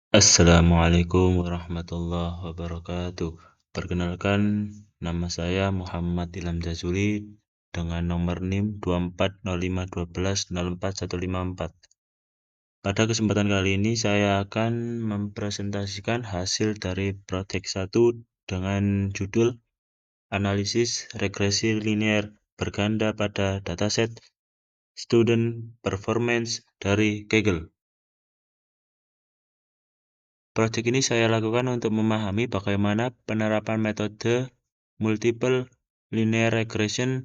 Assalamualaikum warahmatullahi wabarakatuh. Perkenalkan, nama saya Muhammad Ilham Jazuli dengan nomor NIM 240512041154. Pada kesempatan kali ini saya akan mempresentasikan hasil dari proyek 1 dengan judul Analisis Regresi Linear Berganda pada Dataset Student Performance dari Kaggle. Proyek ini saya lakukan untuk memahami bagaimana penerapan metode multiple linear regression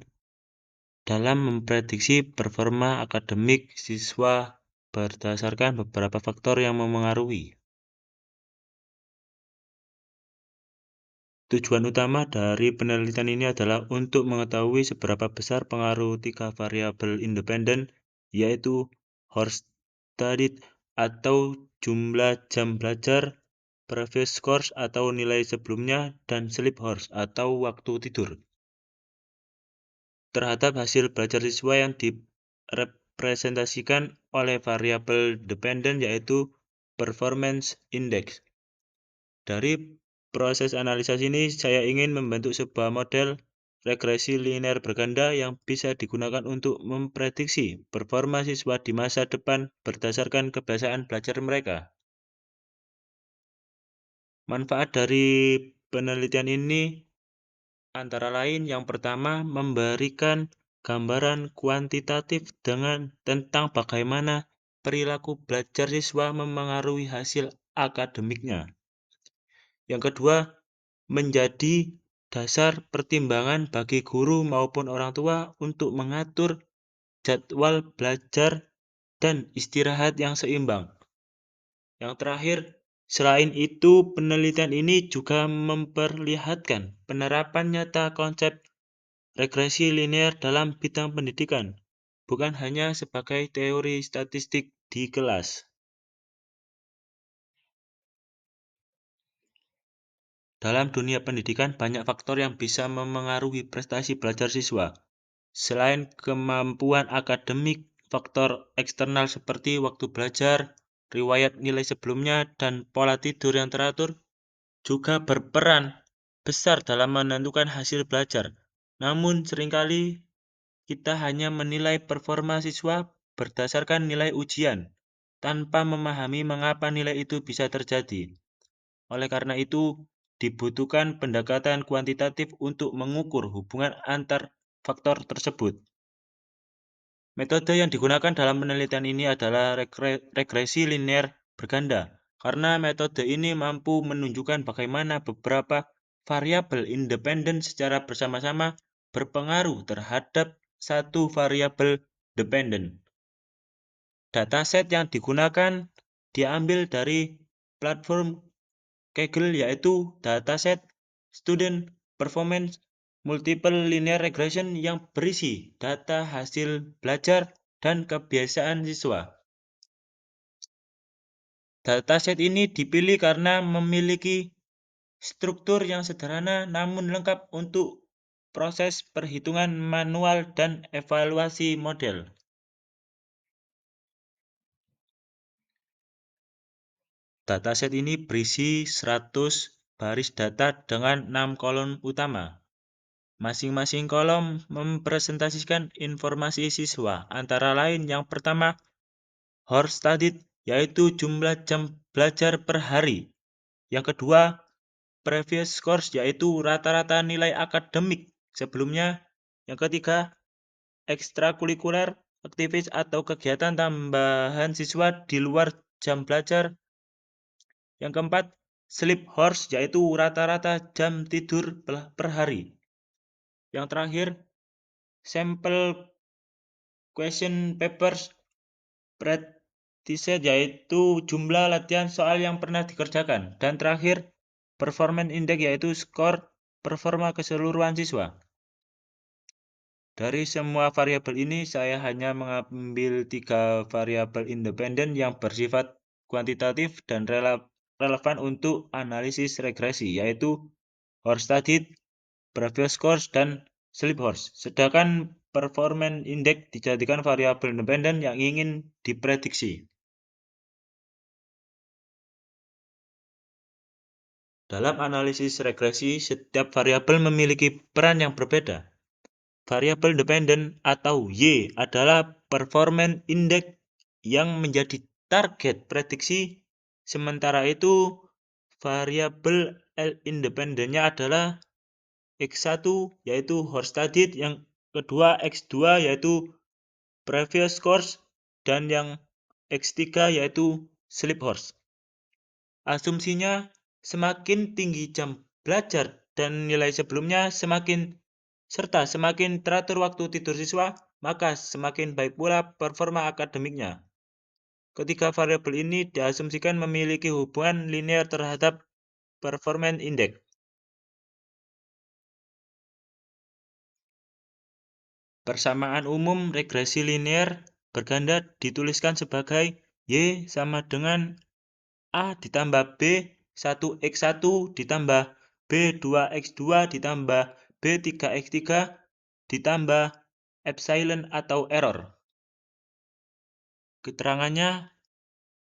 dalam memprediksi performa akademik siswa berdasarkan beberapa faktor yang memengaruhi. Tujuan utama dari penelitian ini adalah untuk mengetahui seberapa besar pengaruh 3 variabel independen, yaitu Horse Studied atau jumlah jam belajar, previous course atau nilai sebelumnya, dan sleep hours atau waktu tidur, terhadap hasil belajar siswa yang direpresentasikan oleh variabel dependen yaitu performance index. Dari proses analisis ini, saya ingin membentuk sebuah model regresi linear berganda yang bisa digunakan untuk memprediksi performa siswa di masa depan berdasarkan kebiasaan belajar mereka. Manfaat dari penelitian ini antara lain yang pertama, memberikan gambaran kuantitatif tentang bagaimana perilaku belajar siswa memengaruhi hasil akademiknya. Yang kedua, menjadi dasar pertimbangan bagi guru maupun orang tua untuk mengatur jadwal belajar dan istirahat yang seimbang. Yang terakhir, selain itu, penelitian ini juga memperlihatkan penerapan nyata konsep regresi linear dalam bidang pendidikan, bukan hanya sebagai teori statistik di kelas. Dalam dunia pendidikan, banyak faktor yang bisa memengaruhi prestasi belajar siswa. Selain kemampuan akademik, faktor eksternal seperti waktu belajar, riwayat nilai sebelumnya, dan pola tidur yang teratur juga berperan besar dalam menentukan hasil belajar. Namun, seringkali kita hanya menilai performa siswa berdasarkan nilai ujian, tanpa memahami mengapa nilai itu bisa terjadi. Oleh karena itu, dibutuhkan pendekatan kuantitatif untuk mengukur hubungan antar faktor tersebut. Metode yang digunakan dalam penelitian ini adalah regresi linear berganda, karena metode ini mampu menunjukkan bagaimana beberapa variabel independen secara bersama-sama berpengaruh terhadap satu variabel dependen. Dataset yang digunakan diambil dari platform Kaggle, yaitu dataset Student Performance Multiple Linear Regression yang berisi data hasil belajar dan kebiasaan siswa. Dataset ini dipilih karena memiliki struktur yang sederhana namun lengkap untuk proses perhitungan manual dan evaluasi model. Dataset ini berisi 100 baris data dengan 6 kolom utama. Masing-masing kolom mempresentasikan informasi siswa, antara lain yang pertama, Horse Studied, yaitu jumlah jam belajar per hari. Yang kedua, Previous Course, yaitu rata-rata nilai akademik sebelumnya. Yang ketiga, Ekstrakurikuler Activities atau kegiatan tambahan siswa di luar jam belajar. Yang keempat, Sleep Hours, yaitu rata-rata jam tidur per hari. Yang terakhir, Sample Question Papers Practice, yaitu jumlah latihan soal yang pernah dikerjakan. Dan terakhir, Performance Index, yaitu skor performa keseluruhan siswa. Dari semua variabel ini, saya hanya mengambil 3 variabel independen yang bersifat kuantitatif dan relevan untuk analisis regresi, yaitu Horse Studied, Previous Course, dan Sleep Hours. Sedangkan Performance Index dijadikan variabel independen yang ingin diprediksi. Dalam analisis regresi, setiap variabel memiliki peran yang berbeda. Variabel dependen atau Y adalah performance index yang menjadi target prediksi. Sementara itu, variabel L independennya adalah X1 yaitu horse studied, yang kedua X2 yaitu previous course, dan yang X3 yaitu sleep horse. Asumsinya, semakin tinggi jam belajar dan nilai sebelumnya serta semakin teratur waktu tidur siswa, maka semakin baik pula performa akademiknya. Ketiga variabel ini diasumsikan memiliki hubungan linear terhadap performance index. Persamaan umum regresi linear berganda dituliskan sebagai Y sama dengan A ditambah B1X1 ditambah B2X2 ditambah B3X3 ditambah epsilon atau error. Keterangannya,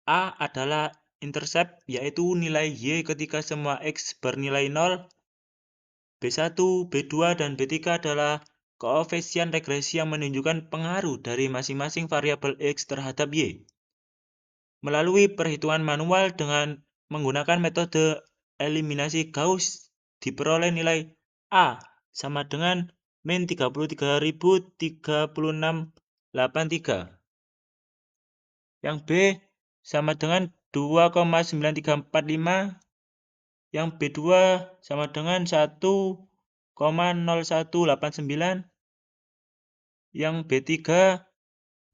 A adalah intercept, yaitu nilai Y ketika semua X bernilai 0. B1, B2, dan B3 adalah koefisien regresi yang menunjukkan pengaruh dari masing-masing variabel X terhadap Y. Melalui perhitungan manual dengan menggunakan metode eliminasi Gauss, diperoleh nilai A sama dengan min 33.036,83. Yang B sama dengan 2,9345. Yang B2 sama dengan 1,0189. Yang B3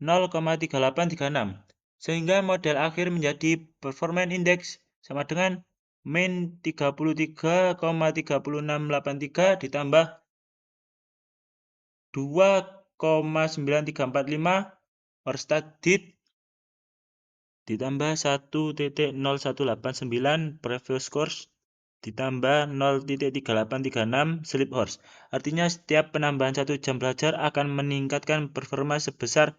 0,3836. Sehingga model akhir menjadi performance index sama dengan min 33,3683 ditambah 2,9345 horse studied ditambah 1.0189 previous course ditambah 0.3836 sleep horse. Artinya setiap penambahan 1 jam belajar akan meningkatkan performa sebesar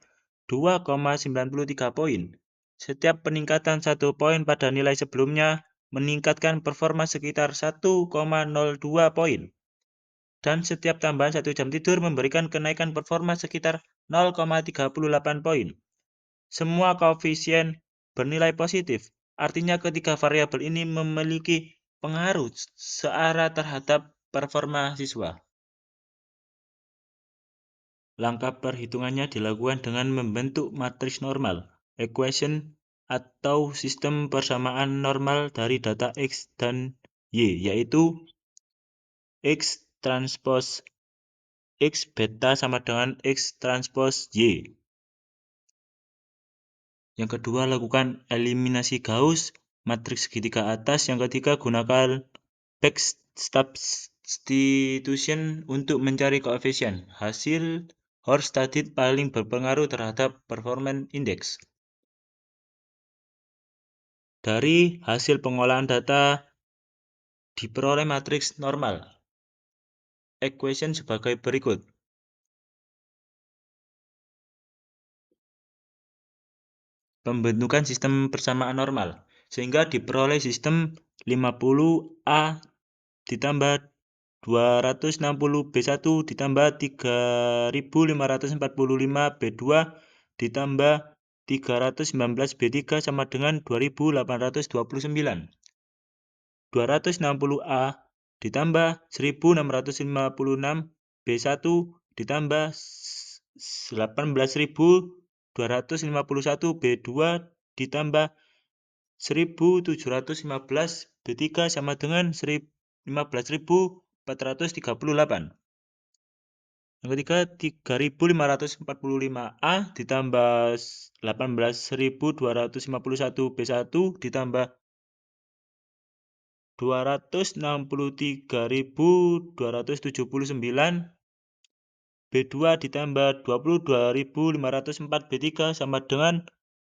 2,93 poin. Setiap peningkatan 1 poin pada nilai sebelumnya meningkatkan performa sekitar 1,02 poin. Dan setiap tambahan 1 jam tidur memberikan kenaikan performa sekitar 0,38 poin. Semua koefisien bernilai positif. Artinya ketiga variabel ini memiliki pengaruh searah terhadap performa siswa. Langkah perhitungannya dilakukan dengan membentuk matriks normal, equation, atau sistem persamaan normal dari data X dan Y, yaitu X transpose X beta sama dengan X transpose Y. Yang kedua, lakukan eliminasi Gauss, matriks segitiga atas. Yang ketiga, gunakan back substitution untuk mencari koefisien. Hasil horse studied paling berpengaruh terhadap performance index. Dari hasil pengolahan data diperoleh matriks normal. Equation sebagai berikut. Pembentukan sistem persamaan normal, sehingga diperoleh sistem 50A ditambah 260 B1 ditambah 3545 B2 ditambah 319 B3 sama dengan 2829. 260A ditambah 1656 B1 ditambah 18.251 B2 ditambah 1715 B3 sama dengan 15.438. Yang ketiga, 3.545A ditambah 18.251 B1 ditambah 263.279 B2 ditambah 22.504 B3 sama dengan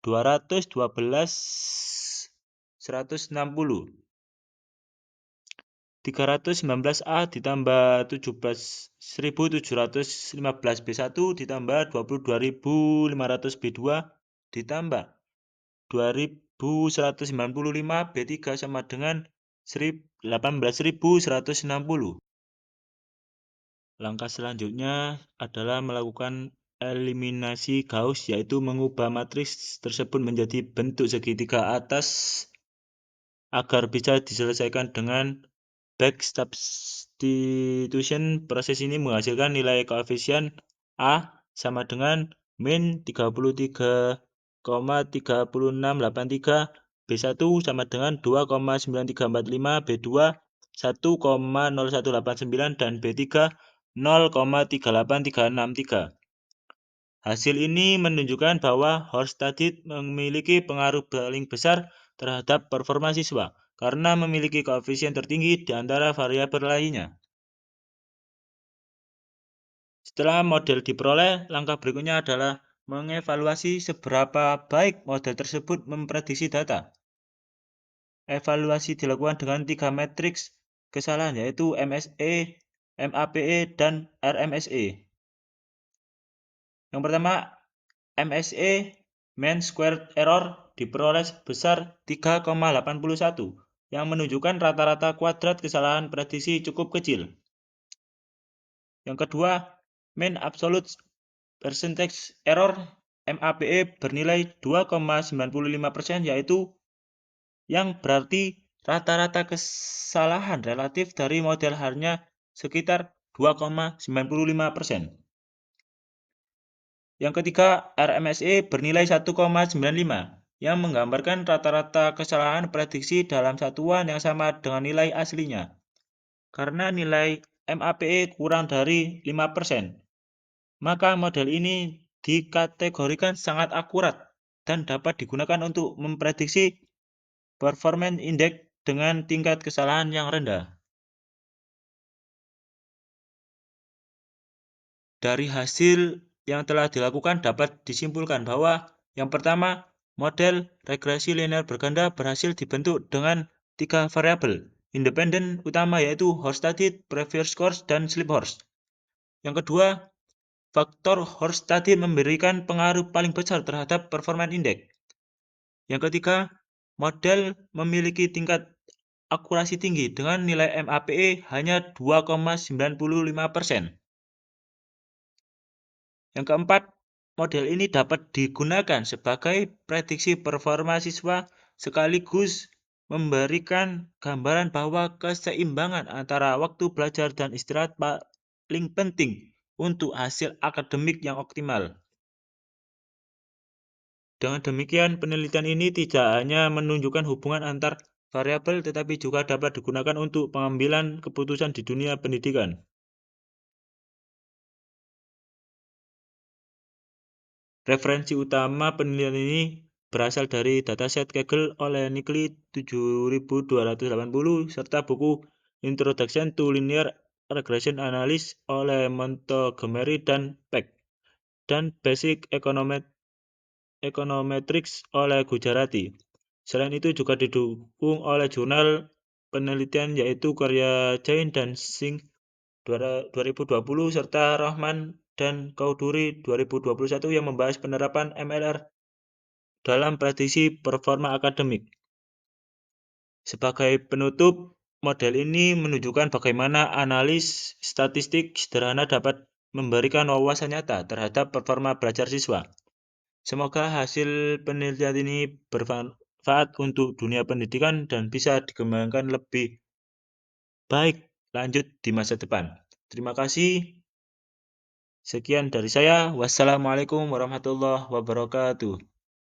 212.160. 319A ditambah 17.715 B1 ditambah 22.500 B2 ditambah 2.195 B3 sama dengan 18.160. Langkah selanjutnya adalah melakukan eliminasi Gauss, yaitu mengubah matriks tersebut menjadi bentuk segitiga atas agar bisa diselesaikan dengan back substitution. Proses ini menghasilkan nilai koefisien A sama dengan min 33,3683, B1 sama dengan 2,9345, B2 1,0189, dan B3 0,38363. Hasil ini menunjukkan bahwa Horstadit memiliki pengaruh paling besar terhadap performa siswa karena memiliki koefisien tertinggi di antara variabel lainnya. Setelah model diperoleh, langkah berikutnya adalah mengevaluasi seberapa baik model tersebut memprediksi data. Evaluasi dilakukan dengan 3 matriks kesalahan, yaitu MSE, MAPE, dan RMSE. Yang pertama, MSE, mean squared error, diperoleh sebesar 3,81, yang menunjukkan rata-rata kuadrat kesalahan prediksi cukup kecil. Yang kedua, mean absolute percentage error, MAPE, bernilai 2,95%, yaitu yang berarti rata-rata kesalahan relatif dari model hanya sekitar 2,95%. Yang ketiga, RMSE bernilai 1,95, yang menggambarkan rata-rata kesalahan prediksi dalam satuan yang sama dengan nilai aslinya. Karena nilai MAPE kurang dari 5%, maka model ini dikategorikan sangat akurat dan dapat digunakan untuk memprediksi performance index dengan tingkat kesalahan yang rendah. Dari hasil yang telah dilakukan dapat disimpulkan bahwa yang pertama, model regresi linear berganda berhasil dibentuk dengan 3 variabel independen utama, yaitu Horstadit, previous course, dan sleep horse. Yang kedua, faktor Horstadit memberikan pengaruh paling besar terhadap performance index. Yang ketiga, model memiliki tingkat akurasi tinggi dengan nilai MAPE hanya 2,95%. Yang keempat, model ini dapat digunakan sebagai prediksi performa siswa sekaligus memberikan gambaran bahwa keseimbangan antara waktu belajar dan istirahat paling penting untuk hasil akademik yang optimal. Dengan demikian, penelitian ini tidak hanya menunjukkan hubungan antar variabel, tetapi juga dapat digunakan untuk pengambilan keputusan di dunia pendidikan. Referensi utama penelitian ini berasal dari dataset Kaggle oleh Nikli 7280 serta buku Introduction to Linear Regression Analysis oleh Montgomery dan Peck, dan Basic Econometrics oleh Gujarati. Selain itu juga didukung oleh jurnal penelitian yaitu karya Jain dan Singh 2020 serta Rahman dan Chowdhury 2021 yang membahas penerapan MLR dalam prediksi performa akademik. Sebagai penutup, model ini menunjukkan bagaimana analis statistik sederhana dapat memberikan wawasan nyata terhadap performa belajar siswa. Semoga hasil penelitian ini bermanfaat untuk dunia pendidikan dan bisa dikembangkan lebih baik lanjut di masa depan. Terima kasih. Sekian dari saya. Wassalamualaikum warahmatullahi wabarakatuh.